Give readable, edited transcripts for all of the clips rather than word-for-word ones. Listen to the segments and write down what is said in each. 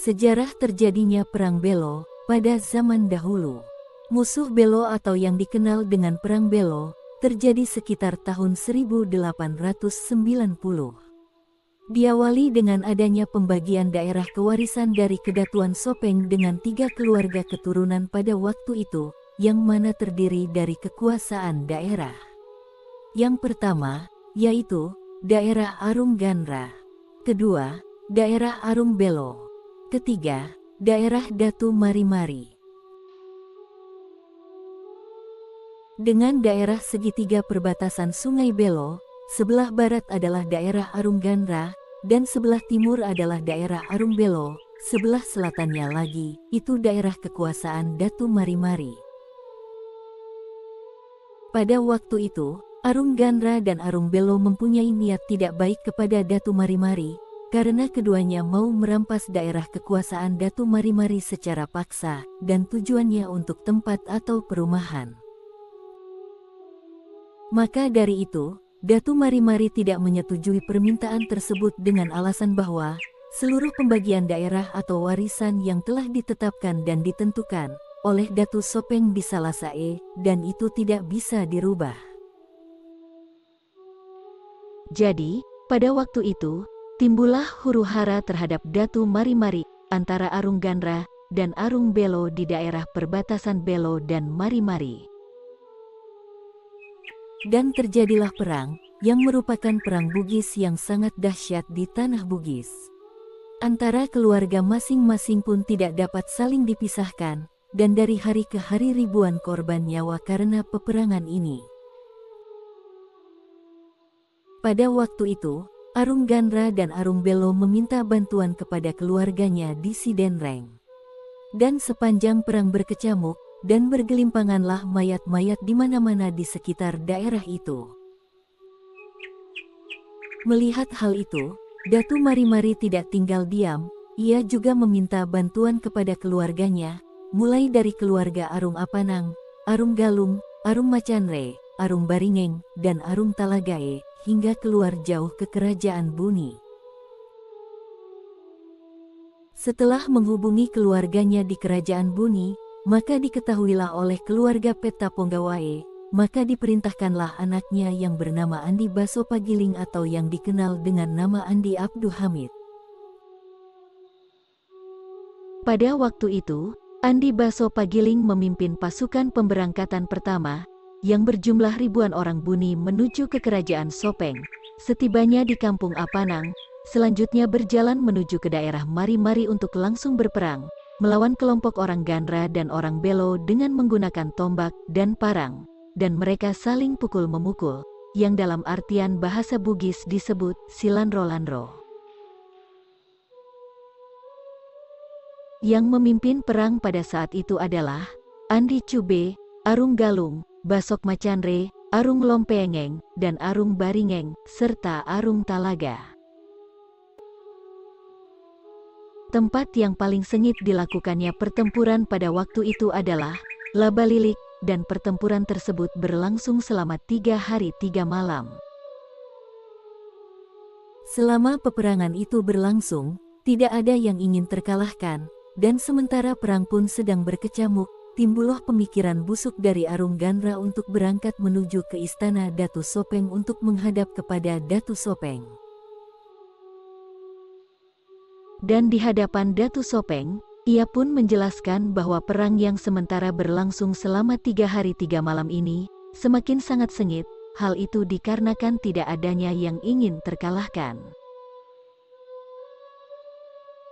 Sejarah terjadinya Perang Belo pada zaman dahulu. Musuh Belo atau yang dikenal dengan Perang Belo terjadi sekitar tahun 1890. Diawali dengan adanya pembagian daerah kewarisan dari Kedatuan Sopeng dengan 3 keluarga keturunan pada waktu itu, yang mana terdiri dari kekuasaan daerah. Yang pertama, yaitu daerah Arung Ganra. Kedua, daerah Arung Belo. Ketiga, daerah Datu Mari-Mari. Dengan daerah segitiga perbatasan Sungai Belo, sebelah barat adalah daerah Arung Ganra, dan sebelah timur adalah daerah Arung Belo, sebelah selatannya lagi, itu daerah kekuasaan Datu Mari-Mari. Pada waktu itu, Arung Ganra dan Arung Belo mempunyai niat tidak baik kepada Datu Mari-Mari, karena keduanya mau merampas daerah kekuasaan Datu Mari-Mari secara paksa, dan tujuannya untuk tempat atau perumahan. Maka dari itu, Datu Mari-Mari tidak menyetujui permintaan tersebut dengan alasan bahwa seluruh pembagian daerah atau warisan yang telah ditetapkan dan ditentukan oleh Datu Sopeng di Salasae, dan itu tidak bisa dirubah. Jadi, pada waktu itu, timbullah huru-hara terhadap Datu Mari-Mari antara Arung Ganra dan Arung Belo di daerah perbatasan Belo dan Mari-Mari. Dan terjadilah perang, yang merupakan perang Bugis yang sangat dahsyat di tanah Bugis. Antara keluarga masing-masing pun tidak dapat saling dipisahkan, dan dari hari ke hari ribuan korban nyawa karena peperangan ini. Pada waktu itu, Arung Ganra dan Arung Belo meminta bantuan kepada keluarganya di Sidenreng. Dan sepanjang perang berkecamuk, dan bergelimpanganlah mayat-mayat di mana-mana di sekitar daerah itu. Melihat hal itu, Datu Mari-Mari tidak tinggal diam, ia juga meminta bantuan kepada keluarganya, mulai dari keluarga Arung Apanang, Arung Galung, Arung Macanre, Arung Baringeng, dan Arung Talagae, hingga keluar jauh ke Kerajaan Buni. Setelah menghubungi keluarganya di Kerajaan Buni, maka diketahuilah oleh keluarga Peta Ponggawae, maka diperintahkanlah anaknya yang bernama Andi Baso Pagiling atau yang dikenal dengan nama Andi Abdu Hamid. Pada waktu itu, Andi Baso Pagiling memimpin pasukan pemberangkatan pertama, yang berjumlah ribuan orang Buni menuju ke Kerajaan Sopeng. Setibanya di Kampung Apanang, selanjutnya berjalan menuju ke daerah Mari-Mari untuk langsung berperang melawan kelompok orang Ganra dan orang Belo dengan menggunakan tombak dan parang, dan mereka saling pukul-memukul, yang dalam artian bahasa Bugis disebut silanro-lanro. Yang memimpin perang pada saat itu adalah Andi Cube, Arung Galung, Basok Macanre, Arung Lompeengeng, dan Arung Baringeng, serta Arung Talaga. Tempat yang paling sengit dilakukannya pertempuran pada waktu itu adalah Labalilik, dan pertempuran tersebut berlangsung selama 3 hari 3 malam. Selama peperangan itu berlangsung, tidak ada yang ingin terkalahkan, dan sementara perang pun sedang berkecamuk, timbullah pemikiran busuk dari Arung Ganra untuk berangkat menuju ke istana Datu Sopeng untuk menghadap kepada Datu Sopeng. Dan di hadapan Datu Sopeng, ia pun menjelaskan bahwa perang yang sementara berlangsung selama 3 hari 3 malam ini, semakin sangat sengit, hal itu dikarenakan tidak adanya yang ingin terkalahkan.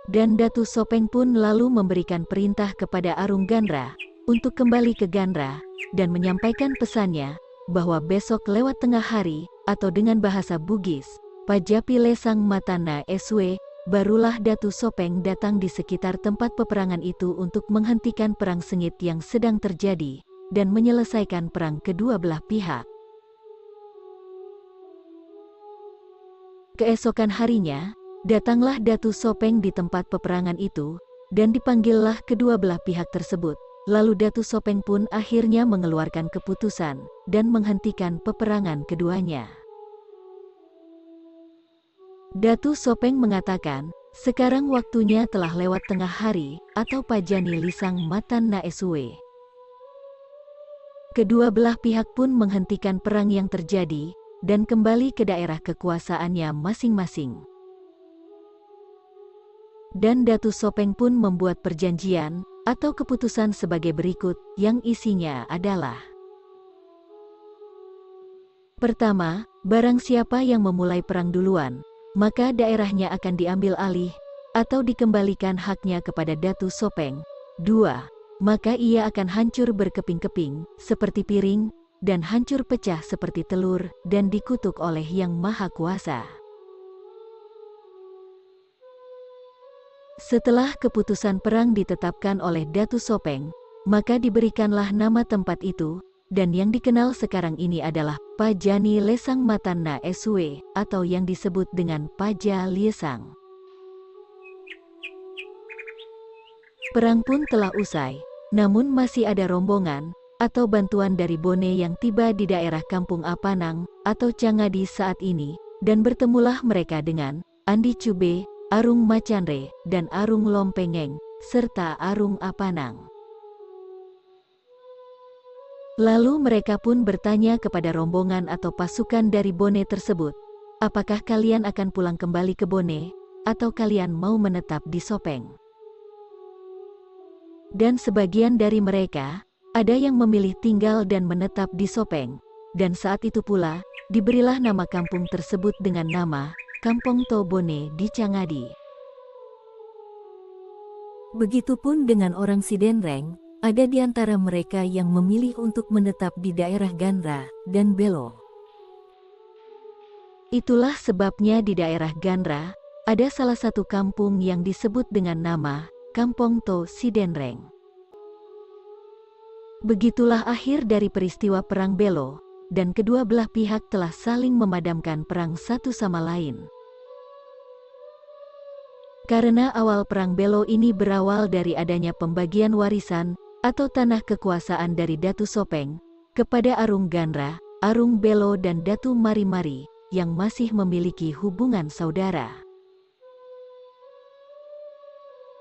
Dan Datu Sopeng pun lalu memberikan perintah kepada Arung Ganra, untuk kembali ke Ganra, dan menyampaikan pesannya, bahwa besok lewat tengah hari, atau dengan bahasa Bugis, Pajapi Lesang Matana Eswe, barulah Datu Sopeng datang di sekitar tempat peperangan itu untuk menghentikan perang sengit yang sedang terjadi, dan menyelesaikan perang kedua belah pihak. Keesokan harinya, datanglah Datu Sopeng di tempat peperangan itu, dan dipanggillah kedua belah pihak tersebut. Lalu Datu Sopeng pun akhirnya mengeluarkan keputusan, dan menghentikan peperangan keduanya. Datu Sopeng mengatakan Sekarang waktunya telah lewat tengah hari, atau Pajani Lisang Matan na Esue. Kedua belah pihak pun menghentikan perang yang terjadi, dan kembali ke daerah kekuasaannya masing-masing. Dan Datu Sopeng pun membuat perjanjian, atau keputusan sebagai berikut, yang isinya adalah: pertama, barang siapa yang memulai perang duluan, maka daerahnya akan diambil alih, atau dikembalikan haknya kepada Datu Sopeng. 2. Maka ia akan hancur berkeping-keping, seperti piring, dan hancur pecah seperti telur, dan dikutuk oleh Yang Maha Kuasa. Setelah keputusan perang ditetapkan oleh Datu Sopeng, maka diberikanlah nama tempat itu, dan yang dikenal sekarang ini adalah Pajani Lesang Matan na Esue, atau yang disebut dengan Paja Liesang. Perang pun telah usai, namun masih ada rombongan, atau bantuan dari Bone yang tiba di daerah Kampung Apanang, atau Cangadi saat ini, dan bertemulah mereka dengan Andi Cube, Arung Macanre, dan Arung Lompengeng, serta Arung Apanang. Lalu mereka pun bertanya kepada rombongan atau pasukan dari Bone tersebut, apakah kalian akan pulang kembali ke Bone, atau kalian mau menetap di Sopeng? Dan sebagian dari mereka, ada yang memilih tinggal dan menetap di Sopeng, dan saat itu pula, diberilah nama kampung tersebut dengan nama Kampung To Bone di Cangadi. Begitupun dengan orang Sidenreng, ada di antara mereka yang memilih untuk menetap di daerah Gandra dan Belo. Itulah sebabnya di daerah Gandra, ada salah satu kampung yang disebut dengan nama Kampung To Sidenreng. Begitulah akhir dari peristiwa Perang Belo, dan kedua belah pihak telah saling memadamkan perang satu sama lain. Karena awal Perang Belo ini berawal dari adanya pembagian warisan atau tanah kekuasaan dari Datu Sopeng kepada Arung Gandra, Arung Belo dan Datu Mari-Mari yang masih memiliki hubungan saudara.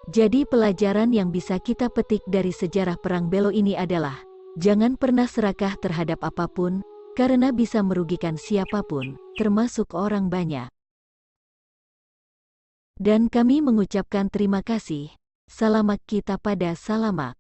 Jadi pelajaran yang bisa kita petik dari sejarah Perang Belo ini adalah, jangan pernah serakah terhadap apapun, karena bisa merugikan siapapun, termasuk orang banyak. Dan kami mengucapkan terima kasih. Salamak kita pada salamak.